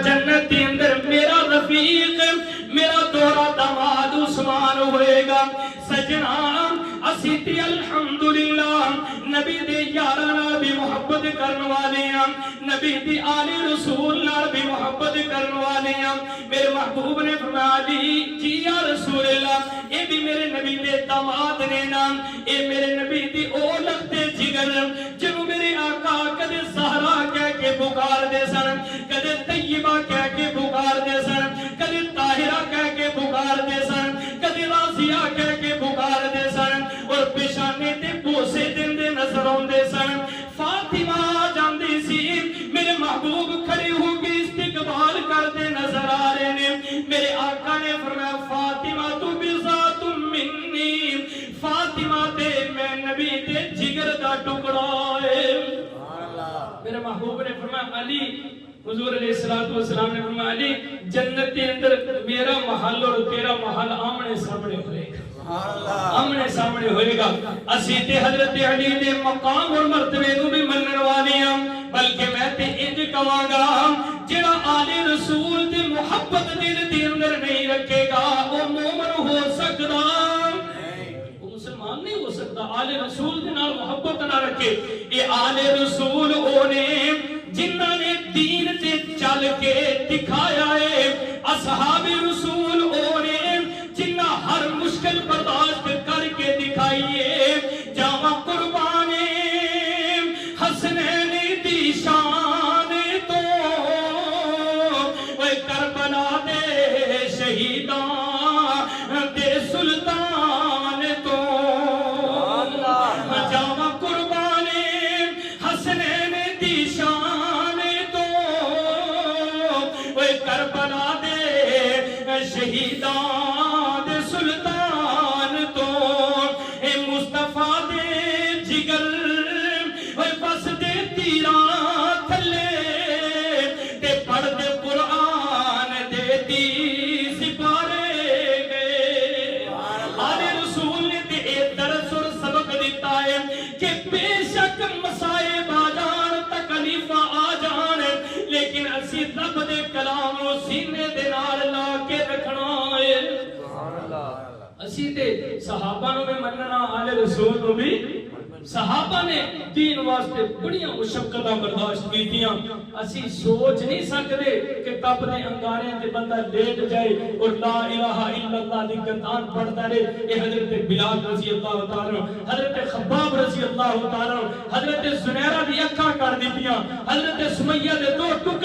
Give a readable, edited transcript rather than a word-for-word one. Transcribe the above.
جنت کے اندر میرا رفیق میرا دورہ داماد عثمان ہوئے گا سجنا اسی تے الحمدللہ نبی دے یاراں نال بھی محبت کرن والے ہاں نبی دی آل رسول نال بھی محبت کرن والے ہاں میرے محبوب نے فرمایا جی یا رسول اللہ اے بھی میرے نبی دے داماد نے نا اے میرے نبی دی اولاد تے جگر جنوں میرے آقا کدے زہرا کہہ کے پکار دے سن کدے طیبہ کہہ کے پکار دے سن کدے طاہرہ کہہ کے پکار دے سن کدے راضیہ کہہ کے پکار دے سن اور پیشانے تے بوسے دن دے نظر آندے سن فاطمہ جاندی سی میرے محبوب کھڑے ہو کے استقبال کرتے نظر آ رہے نے میرے آقا نے فرمایا فاطمہ تو بذات منی فاطمہ تے میں نبی تے جگر دا ٹکڑا ہے میرے محبوب نے فرمایا علی حضور علیہ السلام نے فرمایا علی جنت کے اندر میرا محل اور تیرا محل آمنے سامنے ہوئے گا آمنے سامنے ہوئے گا اسی تے حضرت علی دے مقام اور مرتبے کو بھی منن والی ہوں بلکہ میں تے انج کہاں گا جڑا آل رسول دی محبت دل دے اندر نہیں رکھے گا وہ مومن ہو سکتا وہ مسلمان نہیں ہو سکتا آل رسول دے نال محبت نہ رکھے یہ آل رسول اونے جنہاں نے دین تے چل کے دکھایا ہے اصحاب رسول اونے جنہاں ہر مشکل برداشت کر کے دکھائیے جاواں قربان حسنین دی شان تو اے کربلا دے شہیداں دے سلطان تو جاواں قربان حسنین دی شان تو اے کربلا دے شہیداں دے سلطان تو اے مصطفیٰ دے جگر اے بس دے تیران تھلے تے پڑھ دے قرآن دے تی سپارے گئے آل رسول نے تے اے درس اور سبق دیتا ہے کہ بے شک مسائب آ جان تکلیفہ آ جان لیکن اسی رب دے کلام و سینے دے نال لا کے رکھنا ہے اسی تے صحابہ نو میں مننا آل رسول نو بھی صحابہ نے دین واسطے بڑیاں مشقتاں برداشت کیتیاں اسی سوچ نہیں سکتے کہ تپ دے انگارے تے بندہ لیٹ جائے اور لا الہ الا اللہ دی کتان پڑھتا رہے اے حضرت بلال رضی اللہ تعالی حضرت خباب رضی اللہ تعالی حضرت زنیرہ دی اکھاں کر دیتیاں حضرت سمیہ دے دو ٹکڑے